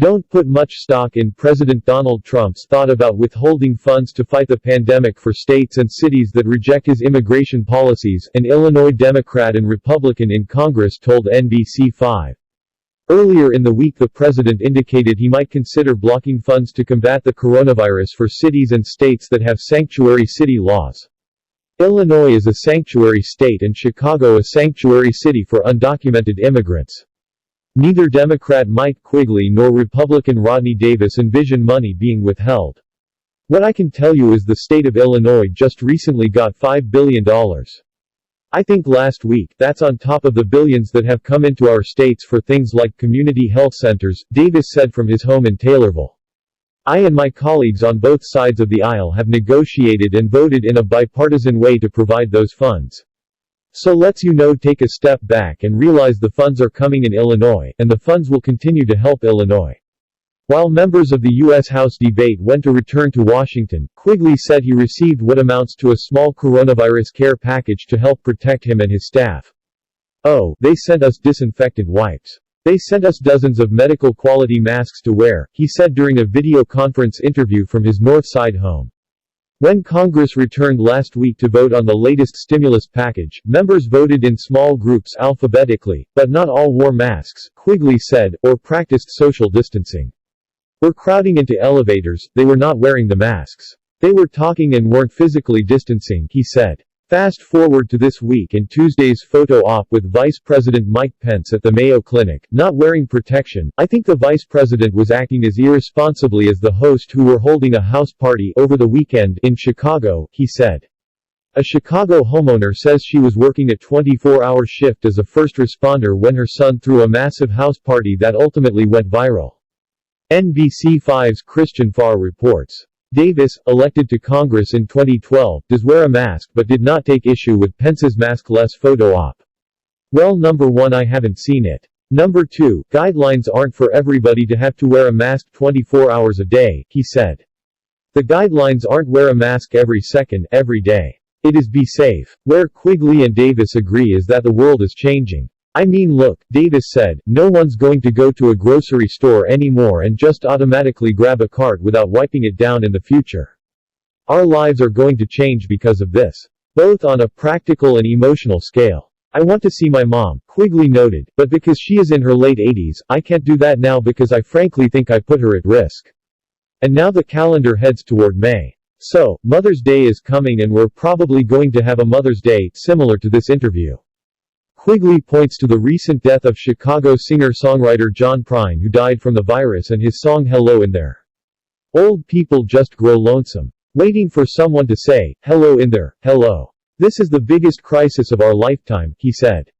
Don't put much stock in President Donald Trump's thought about withholding funds to fight the pandemic for states and cities that reject his immigration policies, an Illinois Democrat and Republican in Congress told NBC5. Earlier in the week, the president indicated he might consider blocking funds to combat the coronavirus for cities and states that have sanctuary city laws. Illinois is a sanctuary state and Chicago a sanctuary city for undocumented immigrants. Neither Democrat Mike Quigley nor Republican Rodney Davis envision money being withheld. What I can tell you is the state of Illinois just recently got $5 billion. I think last week, that's on top of the billions that have come into our states for things like community health centers, Davis said from his home in Taylorville. I and my colleagues on both sides of the aisle have negotiated and voted in a bipartisan way to provide those funds. So let's take a step back and realize the funds are coming in Illinois, and the funds will continue to help Illinois. While members of the U.S. House debate when to return to Washington, Quigley said he received what amounts to a small coronavirus care package to help protect him and his staff. Oh, they sent us disinfectant wipes. They sent us dozens of medical-quality masks to wear, he said during a video conference interview from his North Side home. When Congress returned last week to vote on the latest stimulus package, members voted in small groups alphabetically, but not all wore masks, Quigley said, or practiced social distancing. We're crowding into elevators, they were not wearing the masks. They were talking and weren't physically distancing, he said. Fast forward to this week and Tuesday's photo op with Vice President Mike Pence at the Mayo Clinic, not wearing protection. I think the Vice President was acting as irresponsibly as the host who were holding a house party over the weekend in Chicago, he said. A Chicago homeowner says she was working a 24-hour shift as a first responder when her son threw a massive house party that ultimately went viral. NBC5's Christian Farr reports. Davis, elected to Congress in 2012, does wear a mask but did not take issue with Pence's maskless photo op. Well, number 1, I haven't seen it. Number 2, guidelines aren't for everybody to have to wear a mask 24 hours a day, he said. The guidelines aren't wear a mask every second, every day. It is be safe. Where Quigley and Davis agree is that the world is changing. I mean, look, Davis said, no one's going to go to a grocery store anymore and just automatically grab a cart without wiping it down in the future. Our lives are going to change because of this. Both on a practical and emotional scale. I want to see my mom, Quigley noted, but because she is in her late 80s, I can't do that now because I frankly think I put her at risk. And now the calendar heads toward May. So, Mother's Day is coming and we're probably going to have a Mother's Day similar to this interview. Quigley points to the recent death of Chicago singer-songwriter John Prine, who died from the virus, and his song Hello in There. Old people just grow lonesome. Waiting for someone to say, hello in there, hello. This is the biggest crisis of our lifetime, he said.